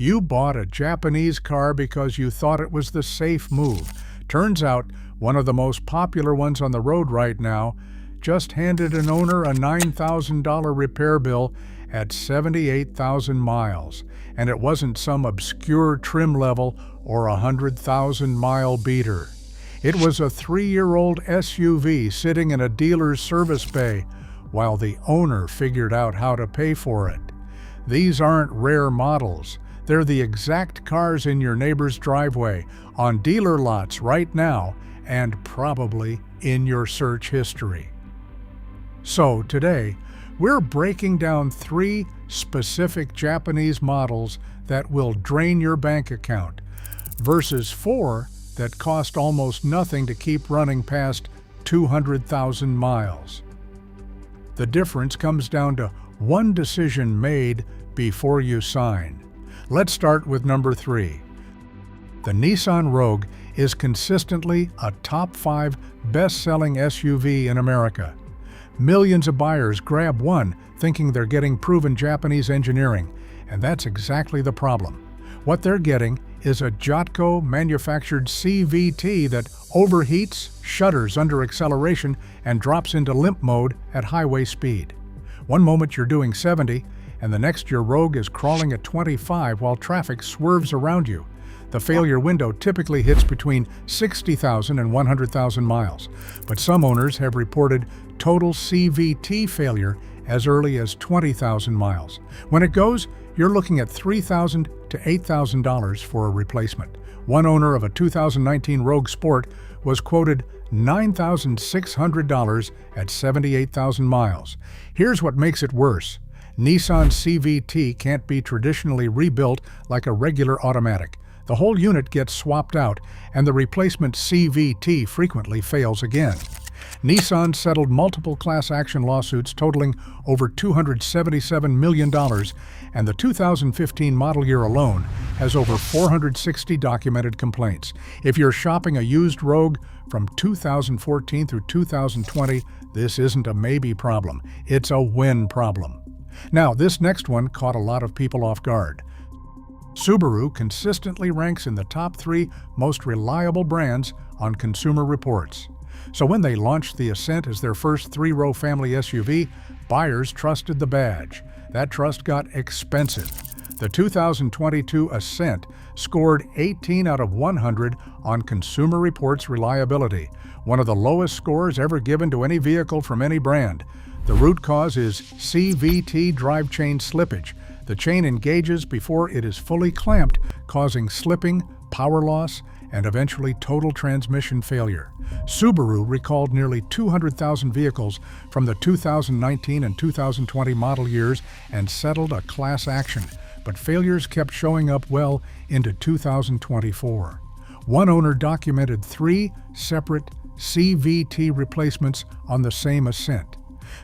You bought a Japanese car because you thought it was the safe move. Turns out, one of the most popular ones on the road right now just handed an owner a $9,000 repair bill at 78,000 miles. And it wasn't some obscure trim level or a 100,000-mile beater. It was a 3-year-old SUV sitting in a dealer's service bay while the owner figured out how to pay for it. These aren't rare models. They're the exact cars in your neighbor's driveway, on dealer lots right now, and probably in your search history. So today, we're breaking down 3 specific Japanese models that will drain your bank account, versus 4 that cost almost nothing to keep running past 200,000 miles. The difference comes down to one decision made before you sign. Let's start with number 3. The Nissan Rogue is consistently a top 5 best-selling SUV in America. Millions of buyers grab one thinking they're getting proven Japanese engineering, and that's exactly the problem. What they're getting is a Jotco-manufactured CVT that overheats, shudders under acceleration, and drops into limp mode at highway speed. One moment you're doing 70, and the next your Rogue is crawling at 25 while traffic swerves around you. The failure window typically hits between 60,000 and 100,000 miles, but some owners have reported total CVT failure as early as 20,000 miles. When it goes, you're looking at $3,000 to $8,000 for a replacement. One owner of a 2019 Rogue Sport was quoted $9,600 at 78,000 miles. Here's what makes it worse. Nissan CVT can't be traditionally rebuilt like a regular automatic. The whole unit gets swapped out, and the replacement CVT frequently fails again. Nissan settled multiple class action lawsuits totaling over $277 million, and the 2015 model year alone has over 460 documented complaints. If you're shopping a used Rogue from 2014 through 2020, this isn't a maybe problem, it's a win problem. Now, this next one caught a lot of people off guard. Subaru consistently ranks in the top 3 most reliable brands on Consumer Reports. So when they launched the Ascent as their first 3-row family SUV, buyers trusted the badge. That trust got expensive. The 2022 Ascent scored 18 out of 100 on Consumer Reports reliability, one of the lowest scores ever given to any vehicle from any brand. The root cause is CVT drive chain slippage. The chain engages before it is fully clamped, causing slipping, power loss, and eventually total transmission failure. Subaru recalled nearly 200,000 vehicles from the 2019 and 2020 model years and settled a class action, but failures kept showing up well into 2024. One owner documented 3 separate CVT replacements on the same Ascent.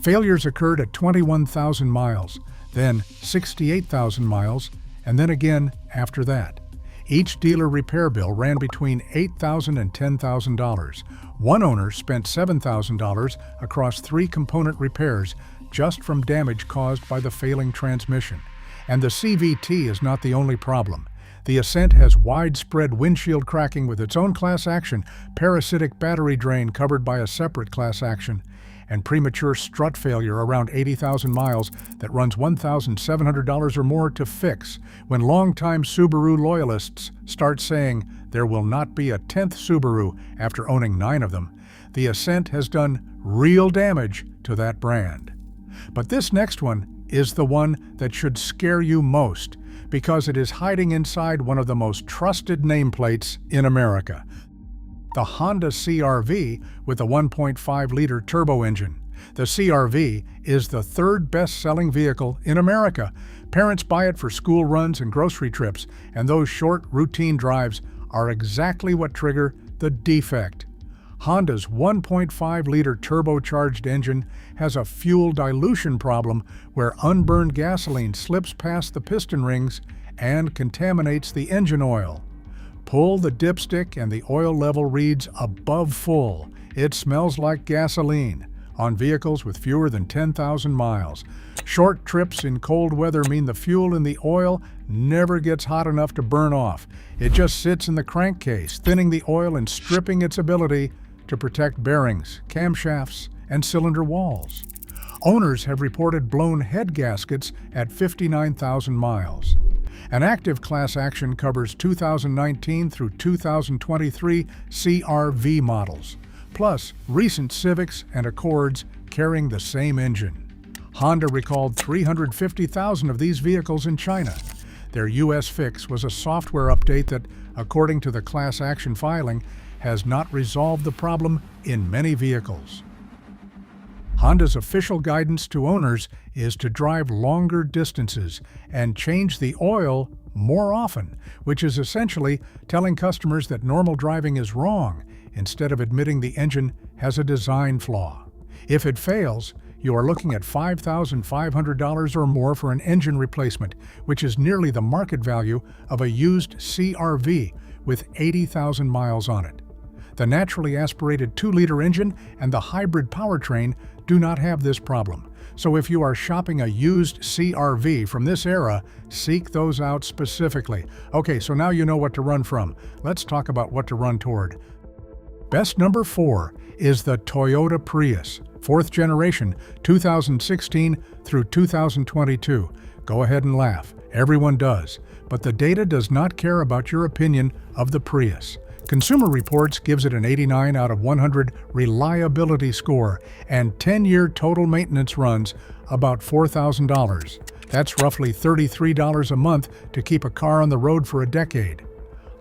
Failures occurred at 21,000 miles, then 68,000 miles, and then again after that. Each dealer repair bill ran between $8,000 and $10,000. One owner spent $7,000 across 3 component repairs just from damage caused by the failing transmission. And the CVT is not the only problem. The Ascent has widespread windshield cracking with its own class action, parasitic battery drain covered by a separate class action, and premature strut failure around 80,000 miles that runs $1,700 or more to fix. When longtime Subaru loyalists start saying there will not be a 10th Subaru after owning 9 of them, the Ascent has done real damage to that brand. But this next one is the one that should scare you most, because it is hiding inside one of the most trusted nameplates in America. The Honda CR-V with a 1.5-liter turbo engine. The CR-V is the 3rd best-selling vehicle in America. Parents buy it for school runs and grocery trips, and those short, routine drives are exactly what trigger the defect. Honda's 1.5-liter turbocharged engine has a fuel dilution problem where unburned gasoline slips past the piston rings and contaminates the engine oil. Pull the dipstick and the oil level reads above full. It smells like gasoline. on vehicles with fewer than 10,000 miles. Short trips in cold weather mean the fuel in the oil never gets hot enough to burn off. It just sits in the crankcase, thinning the oil and stripping its ability to protect bearings, camshafts, and cylinder walls. Owners have reported blown head gaskets at 59,000 miles. An active class action covers 2019 through 2023 CR-V models, plus recent Civics and Accords carrying the same engine. Honda recalled 350,000 of these vehicles in China. Their U.S. fix was a software update that, according to the class action filing, has not resolved the problem in many vehicles. Honda's official guidance to owners is to drive longer distances and change the oil more often, which is essentially telling customers that normal driving is wrong instead of admitting the engine has a design flaw. If it fails, you are looking at $5,500 or more for an engine replacement, which is nearly the market value of a used CR-V with 80,000 miles on it. The naturally aspirated 2-liter engine and the hybrid powertrain do not have this problem. So if you are shopping a used CR-V from this era, seek those out specifically. Okay, so now you know what to run from. Let's talk about what to run toward. Best number 4 is the Toyota Prius, 4th generation, 2016 through 2022. Go ahead and laugh. Everyone does. But the data does not care about your opinion of the Prius. Consumer Reports gives it an 89 out of 100 reliability score and 10-year total maintenance runs about $4,000. That's roughly $33 a month to keep a car on the road for a decade.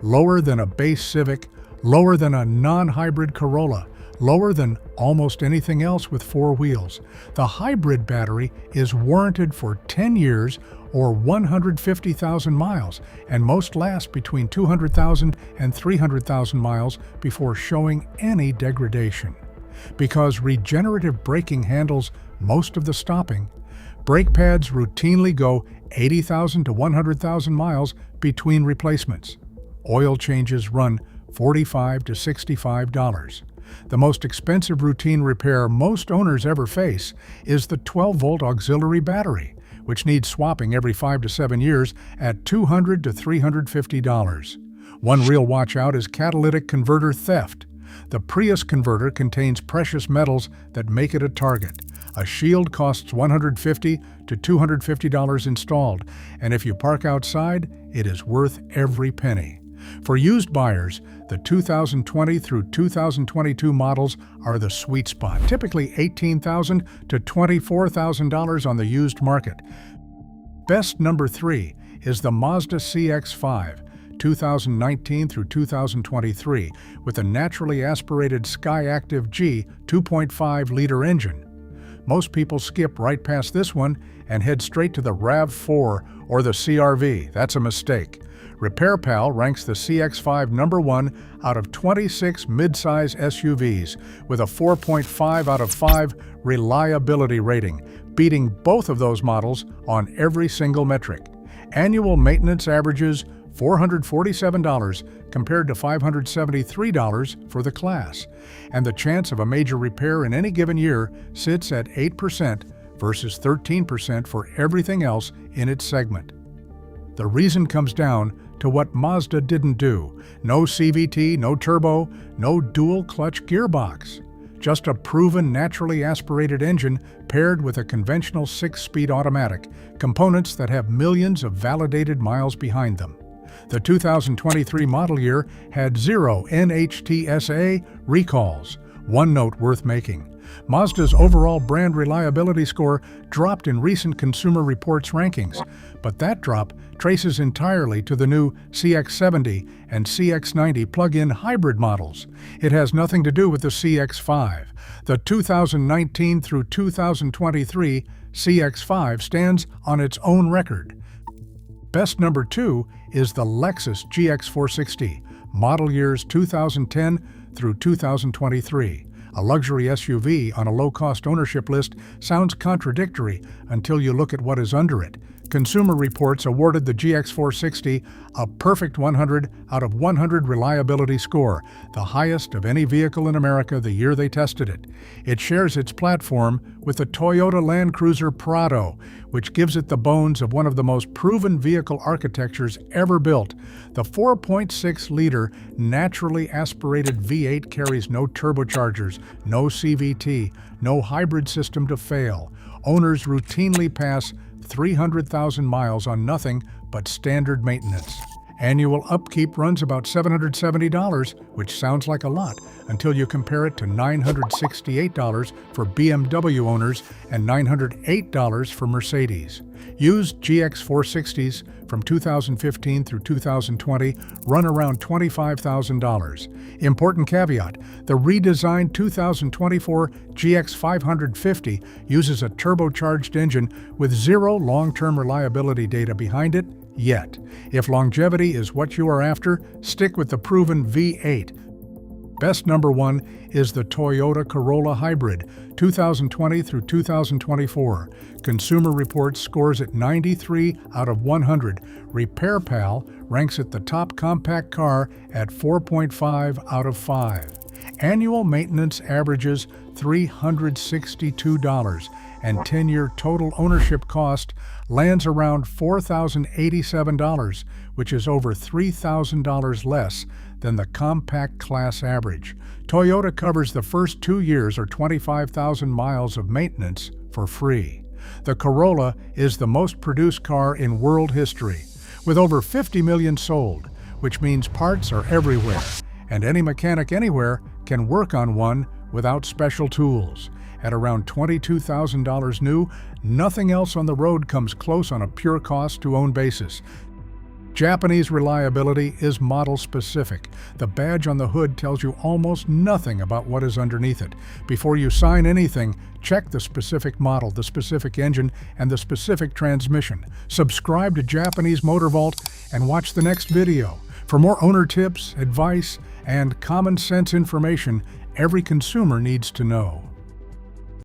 Lower than a base Civic, lower than a non-hybrid Corolla, lower than almost anything else with 4 wheels. The hybrid battery is warranted for 10 years or 150,000 miles, and most last between 200,000 and 300,000 miles before showing any degradation. Because regenerative braking handles most of the stopping, brake pads routinely go 80,000 to 100,000 miles between replacements. Oil changes run $45 to $65. The most expensive routine repair most owners ever face is the 12-volt auxiliary battery, which needs swapping every 5 to 7 years at $200 to $350. One real watch-out is catalytic converter theft. The Prius converter contains precious metals that make it a target. A shield costs $150 to $250 installed, and if you park outside, it is worth every penny. For used buyers, the 2020 through 2022 models are the sweet spot, typically $18,000 to $24,000 on the used market. Best number 3 is the Mazda CX-5, 2019 through 2023, with a naturally aspirated Skyactiv G 2.5-liter engine. Most people skip right past this one and head straight to the RAV4 or the CR-V. That's a mistake. RepairPal ranks the CX-5 number 1 out of 26 midsize SUVs with a 4.5 out of 5 reliability rating, beating both of those models on every single metric. Annual maintenance averages $447 compared to $573 for the class, and the chance of a major repair in any given year sits at 8% versus 13% for everything else in its segment. The reason comes down to what Mazda didn't do. No CVT, no turbo, no dual-clutch gearbox. Just a proven naturally aspirated engine paired with a conventional 6-speed automatic, components that have millions of validated miles behind them. The 2023 model year had 0 NHTSA recalls. One note worth making: Mazda's overall brand reliability score dropped in recent Consumer Reports rankings, but that drop traces entirely to the new CX-70 and CX-90 plug-in hybrid models. It has nothing to do with the CX-5. The 2019 through 2023 CX-5 stands on its own record. Best number 2 is the Lexus GX460, model years 2010 through 2023. A luxury SUV on a low-cost ownership list sounds contradictory until you look at what is under it. Consumer Reports awarded the GX460 a perfect 100 out of 100 reliability score, the highest of any vehicle in America the year they tested it. It shares its platform with the Toyota Land Cruiser Prado, which gives it the bones of one of the most proven vehicle architectures ever built. The 4.6-liter naturally aspirated V8 carries no turbochargers, no CVT, no hybrid system to fail. Owners routinely pass 300,000 miles on nothing but standard maintenance. Annual upkeep runs about $770, which sounds like a lot, until you compare it to $968 for BMW owners and $908 for Mercedes. Used GX460s from 2015 through 2020 run around $25,000. Important caveat: the redesigned 2024 GX550 uses a turbocharged engine with zero long-term reliability data behind it yet. If longevity is what you are after, stick with the proven V8. Best number one is the Toyota Corolla Hybrid, 2020 through 2024. Consumer Reports scores it 93 out of 100. Repair Pal ranks it the top compact car at 4.5 out of 5. Annual maintenance averages $362, and 10-year total ownership cost lands around $4,087, which is over $3,000 less than the compact class average. Toyota covers the first 2 years or 25,000 miles of maintenance for free. The Corolla is the most produced car in world history, with over 50 million sold, which means parts are everywhere, and any mechanic anywhere can work on one without special tools. At around $22,000 new, nothing else on the road comes close on a pure cost-to-own basis. Japanese reliability is model-specific. The badge on the hood tells you almost nothing about what is underneath it. Before you sign anything, check the specific model, the specific engine, and the specific transmission. Subscribe to Japanese Motor Vault and watch the next video. For more owner tips, advice, and common sense information every consumer needs to know.